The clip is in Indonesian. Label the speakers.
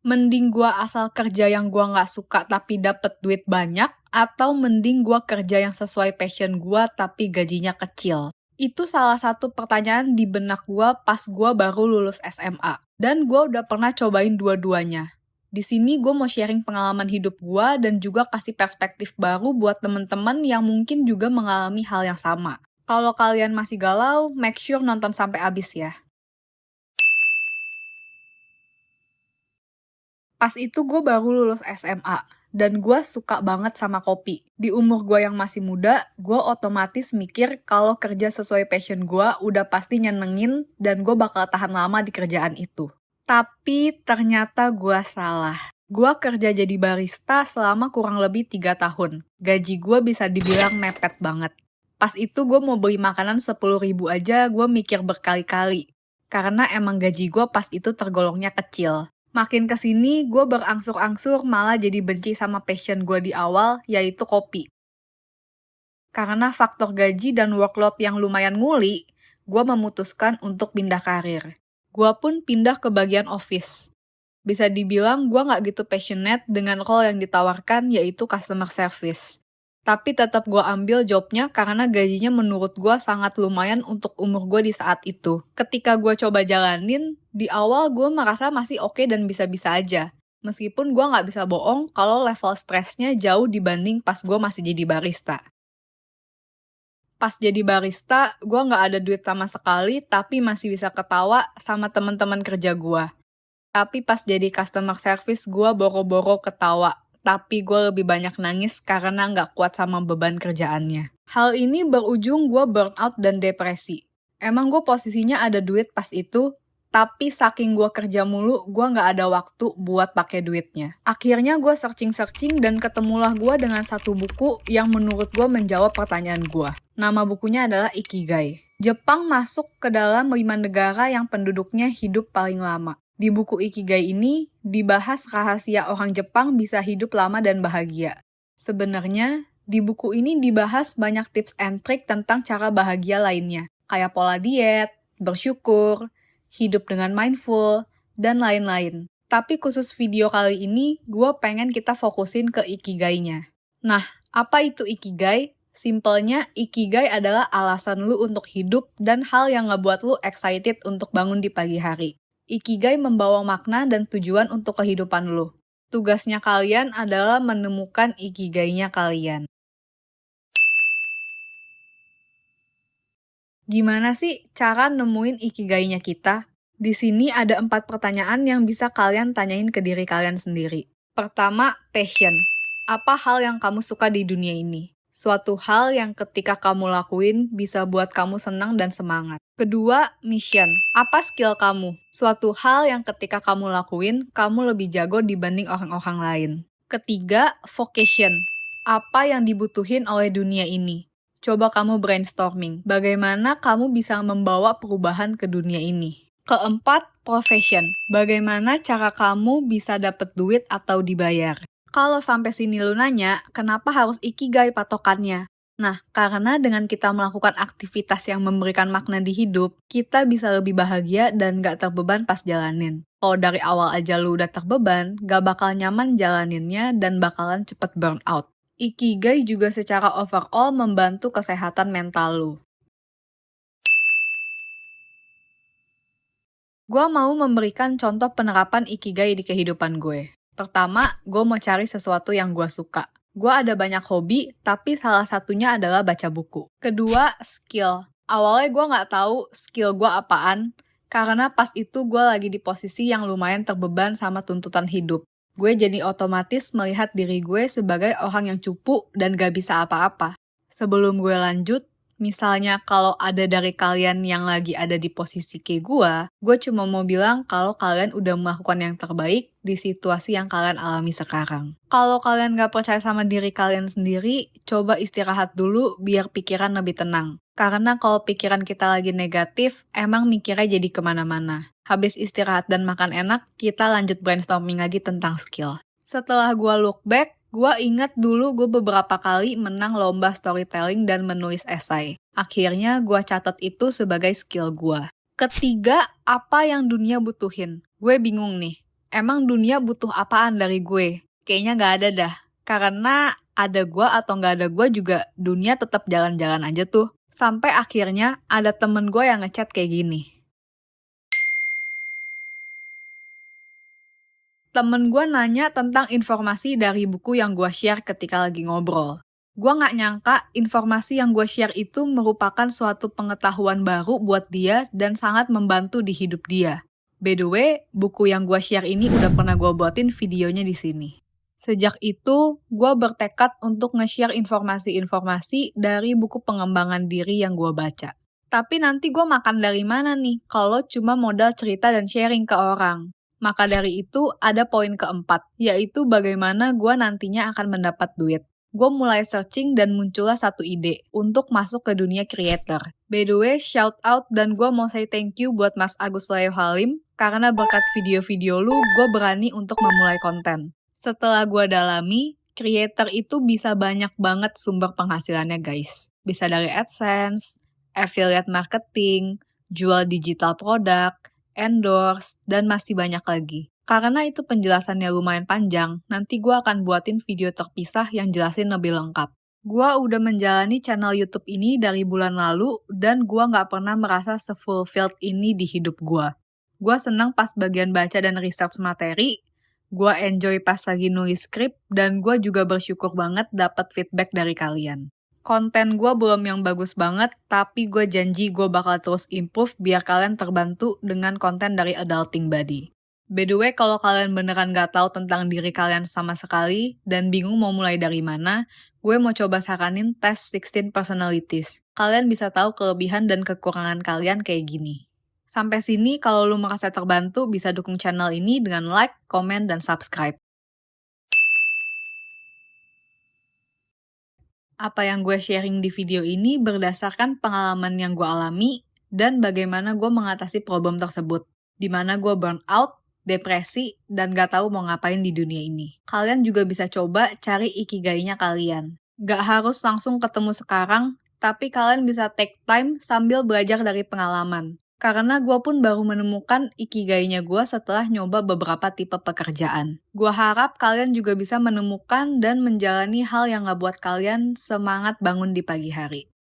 Speaker 1: Mending gua asal kerja yang gua nggak suka tapi dapet duit banyak, atau mending gua kerja yang sesuai passion gua tapi gajinya kecil? Itu salah satu pertanyaan di benak gua pas gua baru lulus SMA. Dan gua udah pernah cobain dua-duanya. Di sini gua mau sharing pengalaman hidup gua dan juga kasih perspektif baru buat temen-temen yang mungkin juga mengalami hal yang sama. Kalau kalian masih galau, make sure nonton sampai habis ya. Pas itu gue baru lulus SMA, dan gue suka banget sama kopi. Di umur gue yang masih muda, gue otomatis mikir kalau kerja sesuai passion gue udah pasti nyenengin dan gue bakal tahan lama di kerjaan itu. Tapi ternyata gue salah. Gue kerja jadi barista selama kurang lebih 3 tahun. Gaji gue bisa dibilang mepet banget. Pas itu gue mau beli makanan 10.000 aja gue mikir berkali-kali. Karena emang gaji gue pas itu tergolongnya kecil. Makin kesini, gue berangsur-angsur malah jadi benci sama passion gue di awal, yaitu kopi. Karena faktor gaji dan workload yang lumayan nguli, gue memutuskan untuk pindah karir. Gue pun pindah ke bagian office. Bisa dibilang gue nggak gitu passionate dengan role yang ditawarkan, yaitu customer service. Tapi tetap gue ambil jobnya karena gajinya menurut gue sangat lumayan untuk umur gue di saat itu. Ketika gue coba jalanin, di awal gue merasa masih oke dan bisa-bisa aja. Meskipun gue nggak bisa bohong kalau level stresnya jauh dibanding pas gue masih jadi barista. Pas jadi barista, gue nggak ada duit sama sekali, tapi masih bisa ketawa sama teman-teman kerja gue. Tapi pas jadi customer service, gue boro-boro ketawa. Tapi gue lebih banyak nangis karena nggak kuat sama beban kerjaannya. Hal ini berujung gue burnout dan depresi. Emang gue posisinya ada duit pas itu, tapi saking gue kerja mulu, gue nggak ada waktu buat pakai duitnya. Akhirnya gue searching-searching dan ketemulah gue dengan satu buku yang menurut gue menjawab pertanyaan gue. Nama bukunya adalah Ikigai. Jepang masuk ke dalam 5 negara yang penduduknya hidup paling lama. Di buku Ikigai ini, dibahas rahasia orang Jepang bisa hidup lama dan bahagia. Sebenarnya, di buku ini dibahas banyak tips and trick tentang cara bahagia lainnya, kayak pola diet, bersyukur, hidup dengan mindful, dan lain-lain. Tapi khusus video kali ini, gue pengen kita fokusin ke Ikigai-nya. Nah, apa itu Ikigai? Simpelnya, Ikigai adalah alasan lu untuk hidup dan hal yang ngebuat lu excited untuk bangun di pagi hari. Ikigai membawa makna dan tujuan untuk kehidupan lu. Tugasnya kalian adalah menemukan Ikigai-nya kalian. Gimana sih cara nemuin Ikigai-nya kita? Di sini ada 4 pertanyaan yang bisa kalian tanyain ke diri kalian sendiri. Pertama, passion. Apa hal yang kamu suka di dunia ini? Suatu hal yang ketika kamu lakuin bisa buat kamu senang dan semangat. Kedua, mission. Apa skill kamu? Suatu hal yang ketika kamu lakuin, kamu lebih jago dibanding orang-orang lain. Ketiga, vocation. Apa yang dibutuhin oleh dunia ini? Coba kamu brainstorming. Bagaimana kamu bisa membawa perubahan ke dunia ini? Keempat, profession. Bagaimana cara kamu bisa dapat duit atau dibayar? Kalau sampai sini lu nanya, kenapa harus Ikigai patokannya? Nah, karena dengan kita melakukan aktivitas yang memberikan makna di hidup, kita bisa lebih bahagia dan gak terbeban pas jalanin. Kalau dari awal aja lu udah terbeban, gak bakal nyaman jalaninnya dan bakalan cepet burn out. Ikigai juga secara overall membantu kesehatan mental lu. Gue mau memberikan contoh penerapan Ikigai di kehidupan gue. Pertama, gue mau cari sesuatu yang gue suka. Gue ada banyak hobi, tapi salah satunya adalah baca buku. Kedua, skill. Awalnya gue nggak tahu skill gue apaan, karena pas itu gue lagi di posisi yang lumayan terbeban sama tuntutan hidup. Gue jadi otomatis melihat diri gue sebagai orang yang cupu dan gak bisa apa-apa. Sebelum gue lanjut, misalnya kalau ada dari kalian yang lagi ada di posisi kayak gue cuma mau bilang kalau kalian udah melakukan yang terbaik di situasi yang kalian alami sekarang. Kalau kalian gak percaya sama diri kalian sendiri, coba istirahat dulu biar pikiran lebih tenang. Karena kalau pikiran kita lagi negatif, emang mikirnya jadi kemana-mana. Habis istirahat dan makan enak, kita lanjut brainstorming lagi tentang skill. Setelah gue look back, gue ingat dulu gue beberapa kali menang lomba storytelling dan menulis esai. Akhirnya gue catat itu sebagai skill gue. Ketiga, apa yang dunia butuhin? Gue bingung nih. Emang dunia butuh apaan dari gue? Kayaknya nggak ada dah. Karena ada gue atau nggak ada gue juga dunia tetap jalan-jalan aja tuh. Sampai akhirnya ada temen gue yang ngechat kayak gini. Temen gue nanya tentang informasi dari buku yang gue share ketika lagi ngobrol. Gue nggak nyangka informasi yang gue share itu merupakan suatu pengetahuan baru buat dia dan sangat membantu di hidup dia. By the way, buku yang gue share ini udah pernah gue buatin videonya di sini. Sejak itu, gue bertekad untuk nge-share informasi-informasi dari buku pengembangan diri yang gue baca. Tapi nanti gue makan dari mana nih kalau cuma modal cerita dan sharing ke orang? Maka dari itu, ada poin keempat, yaitu bagaimana gue nantinya akan mendapat duit. Gue mulai searching dan muncullah satu ide untuk masuk ke dunia creator. By the way, shout out dan gue mau say thank you buat Mas Agus Leo Halim, karena berkat video-video lu, gue berani untuk memulai konten. Setelah gue dalami, creator itu bisa banyak banget sumber penghasilannya guys. Bisa dari AdSense, affiliate marketing, jual digital produk, endorse, dan masih banyak lagi. Karena itu penjelasannya lumayan panjang, nanti gue akan buatin video terpisah yang jelasin lebih lengkap. Gue udah menjalani channel YouTube ini dari bulan lalu, dan gue nggak pernah merasa se-fulfilled ini di hidup gue. Gue senang pas bagian baca dan research materi, gue enjoy pas lagi nulis skrip, dan gue juga bersyukur banget dapat feedback dari kalian. Konten gue belum yang bagus banget, tapi gue janji gue bakal terus improve biar kalian terbantu dengan konten dari Adulting Buddy. By the way, kalau kalian beneran gak tahu tentang diri kalian sama sekali, dan bingung mau mulai dari mana, gue mau coba saranin tes 16 personalities. Kalian bisa tahu kelebihan dan kekurangan kalian kayak gini. Sampai sini, kalau lu merasa terbantu, bisa dukung channel ini dengan like, komen, dan subscribe. Apa yang gue sharing di video ini berdasarkan pengalaman yang gue alami dan bagaimana gue mengatasi problem tersebut. Dimana gue burn out, depresi, dan gak tahu mau ngapain di dunia ini. Kalian juga bisa coba cari ikigainya kalian. Gak harus langsung ketemu sekarang, tapi kalian bisa take time sambil belajar dari pengalaman. Karena gue pun baru menemukan ikigainya gue setelah nyoba beberapa tipe pekerjaan. Gue harap kalian juga bisa menemukan dan menjalani hal yang gak buat kalian semangat bangun di pagi hari.